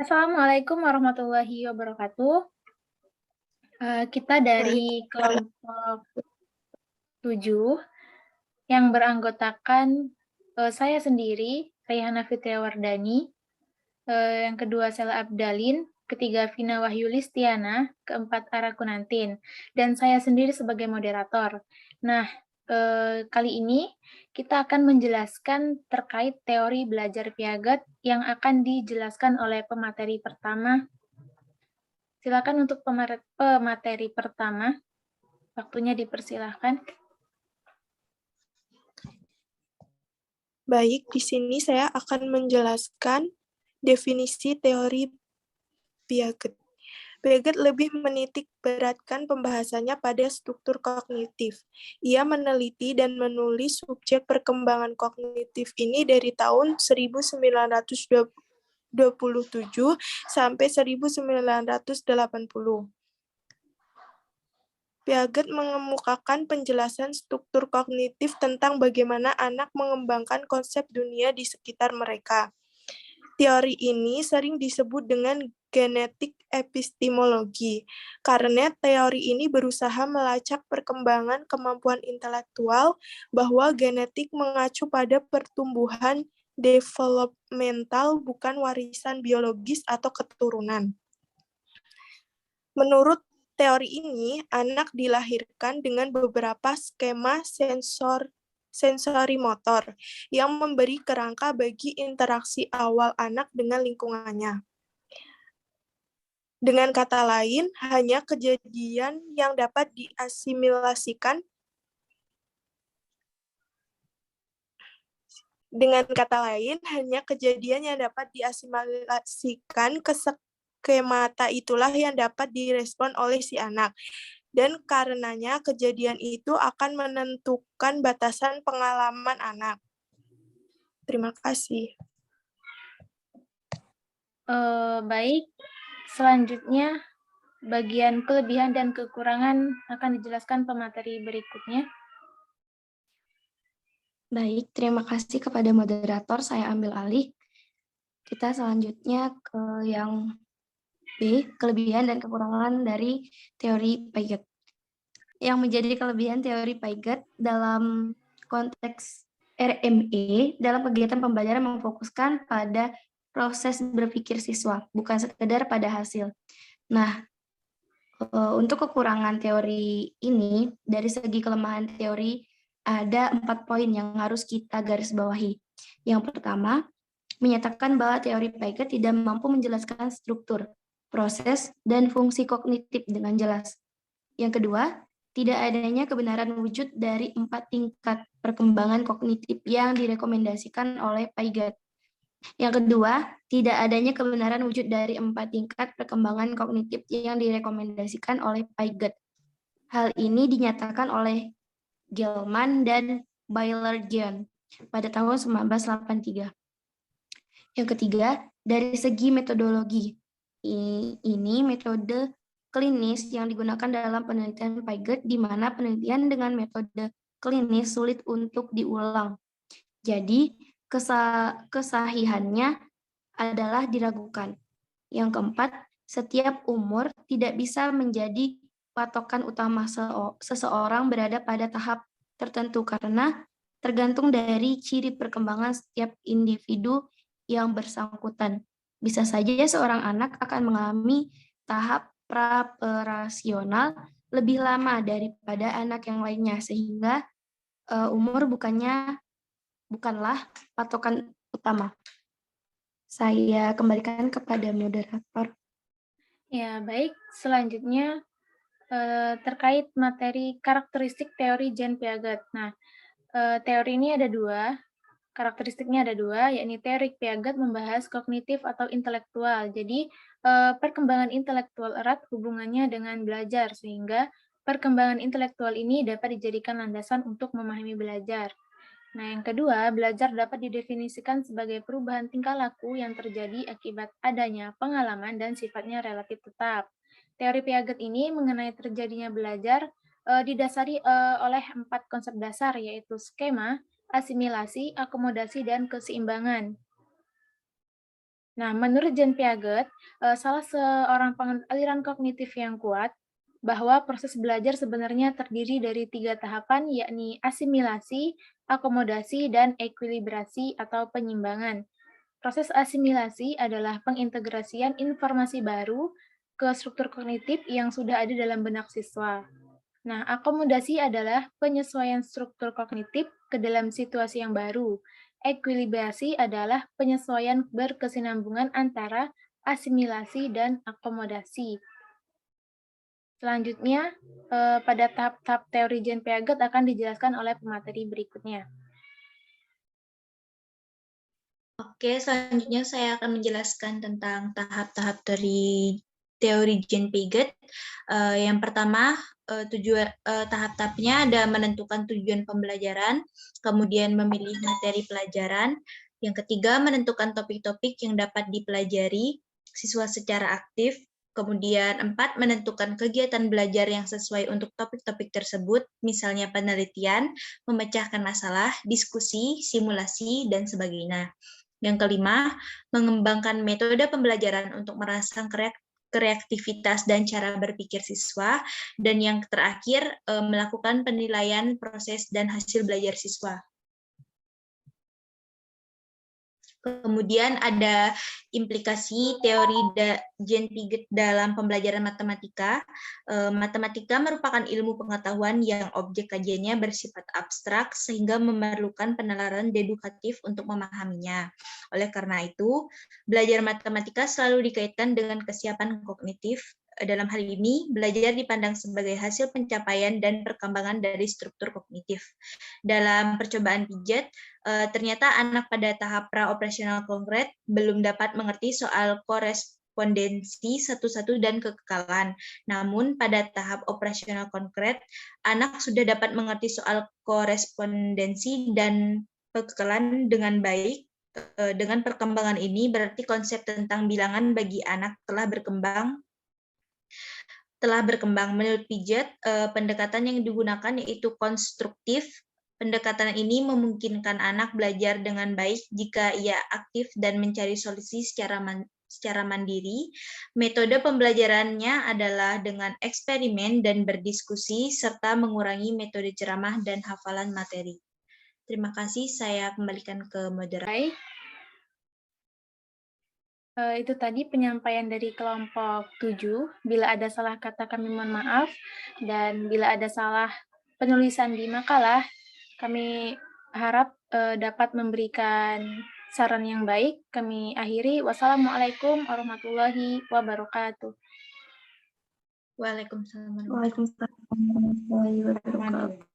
Assalamualaikum warahmatullahi wabarakatuh. Kita dari Waalaikumsalam. kelompok 7 yang beranggotakan, saya sendiri, Rayhana Fitriawardani, yang kedua Sela Abdalin, ketiga Vina Wahyu Listiana, keempat Ara Kunantin, dan saya sendiri sebagai moderator. Nah, kali ini kita akan menjelaskan terkait teori belajar Piaget yang akan dijelaskan oleh pemateri pertama. Silakan untuk pemateri pertama, waktunya dipersilahkan. Baik, di sini saya akan menjelaskan definisi teori Piaget. Piaget lebih menitik beratkan pembahasannya pada struktur kognitif. Ia meneliti dan menulis subjek perkembangan kognitif ini dari tahun 1927 sampai 1980. Piaget mengemukakan penjelasan struktur kognitif tentang bagaimana anak mengembangkan konsep dunia di sekitar mereka. Teori ini sering disebut dengan genetik epistemologi, karena teori ini berusaha melacak perkembangan kemampuan intelektual bahwa genetik mengacu pada pertumbuhan developmental bukan warisan biologis atau keturunan. Menurut teori ini, anak dilahirkan dengan beberapa skema sensori motor yang memberi kerangka bagi interaksi awal anak dengan lingkungannya. Dengan kata lain, hanya kejadian yang dapat diasimilasikan ke skemata itulah yang dapat direspon oleh si anak. Dan karenanya kejadian itu akan menentukan batasan pengalaman anak. Terima kasih. Baik, selanjutnya bagian kelebihan dan kekurangan akan dijelaskan pemateri berikutnya. Baik, terima kasih kepada moderator, saya ambil alih. Kita selanjutnya ke yang B, kelebihan dan kekurangan dari teori Piaget. Yang menjadi kelebihan teori Piaget dalam konteks RME dalam kegiatan pembelajaran memfokuskan pada proses berpikir siswa, bukan sekedar pada hasil. Nah, untuk kekurangan teori ini, dari segi kelemahan teori, ada 4 poin yang harus kita garis bawahi. Yang pertama, menyatakan bahwa teori Piaget tidak mampu menjelaskan struktur, proses, dan fungsi kognitif dengan jelas. Yang kedua, tidak adanya kebenaran wujud dari 4 tingkat perkembangan kognitif yang direkomendasikan oleh Piaget. Yang kedua, tidak adanya kebenaran wujud dari 4 tingkat perkembangan kognitif yang direkomendasikan oleh Piaget. Hal ini dinyatakan oleh Gell-Mann dan Baillargeon pada tahun 1983. Yang ketiga, dari segi metodologi. Ini metode klinis yang digunakan dalam penelitian Piaget, di mana penelitian dengan metode klinis sulit untuk diulang. Jadi, kesahihannya adalah diragukan. Yang keempat, setiap umur tidak bisa menjadi patokan utama seseorang berada pada tahap tertentu karena tergantung dari ciri perkembangan setiap individu yang bersangkutan. Bisa saja seorang anak akan mengalami tahap pra-operasional lebih lama daripada anak yang lainnya, sehingga umur bukanlah patokan utama. Saya kembalikan kepada moderator. Ya, baik. Selanjutnya terkait materi karakteristik teori Jean Piaget. Nah, teori ini ada dua, karakteristiknya ada dua, yakni teori Piaget membahas kognitif atau intelektual. Jadi, perkembangan intelektual erat hubungannya dengan belajar, sehingga perkembangan intelektual ini dapat dijadikan landasan untuk memahami belajar. Nah, yang kedua, belajar dapat didefinisikan sebagai perubahan tingkah laku yang terjadi akibat adanya pengalaman dan sifatnya relatif tetap. Teori Piaget ini mengenai terjadinya belajar didasari oleh 4 konsep dasar, yaitu skema, asimilasi, akomodasi, dan keseimbangan. Nah, menurut Jean Piaget, salah seorang penganut aliran kognitif yang kuat, bahwa proses belajar sebenarnya terdiri dari 3 tahapan, yakni asimilasi, akomodasi, dan ekuilibrasi atau penyimbangan. Proses asimilasi adalah pengintegrasian informasi baru ke struktur kognitif yang sudah ada dalam benak siswa. Nah, akomodasi adalah penyesuaian struktur kognitif ke dalam situasi yang baru. Ekuilibrasi adalah penyesuaian berkesinambungan antara asimilasi dan akomodasi. Selanjutnya, pada tahap-tahap teori Jean Piaget akan dijelaskan oleh pemateri berikutnya. Oke, selanjutnya saya akan menjelaskan tentang tahap-tahap dari teori Jean Piaget. Yang pertama, tahap-tahapnya ada menentukan tujuan pembelajaran, kemudian memilih materi pelajaran, yang ketiga menentukan topik-topik yang dapat dipelajari siswa secara aktif, kemudian 4 menentukan kegiatan belajar yang sesuai untuk topik-topik tersebut, misalnya penelitian, memecahkan masalah, diskusi, simulasi, dan sebagainya. Yang kelima, mengembangkan metode pembelajaran untuk merangsang kreativitas dan cara berpikir siswa. Dan yang terakhir, melakukan penilaian proses dan hasil belajar siswa. Kemudian ada implikasi teori Jean Piaget dalam pembelajaran matematika. Matematika merupakan ilmu pengetahuan yang objek kajiannya bersifat abstrak sehingga memerlukan penalaran dedukatif untuk memahaminya. Oleh karena itu, belajar matematika selalu dikaitkan dengan kesiapan kognitif. Dalam hal ini, belajar dipandang sebagai hasil pencapaian dan perkembangan dari struktur kognitif. Dalam percobaan Piaget, ternyata anak pada tahap pra-operasional konkret belum dapat mengerti soal korespondensi satu-satu dan kekekalan. Namun, pada tahap operasional konkret, anak sudah dapat mengerti soal korespondensi dan kekekalan dengan baik. Dengan perkembangan ini, berarti konsep tentang bilangan bagi anak telah berkembang. Menurut Piaget, pendekatan yang digunakan yaitu konstruktif. Pendekatan ini memungkinkan anak belajar dengan baik jika ia aktif dan mencari solusi secara mandiri. Metode pembelajarannya adalah dengan eksperimen dan berdiskusi, serta mengurangi metode ceramah dan hafalan materi. Terima kasih, saya kembalikan ke moderator. Itu tadi penyampaian dari kelompok 7. Bila ada salah kata kami mohon maaf, dan bila ada salah penulisan di makalah, kami harap dapat memberikan saran yang baik. Kami akhiri. Wassalamualaikum warahmatullahi wabarakatuh. Waalaikumsalam. Waalaikumsalam warahmatullahi wabarakatuh.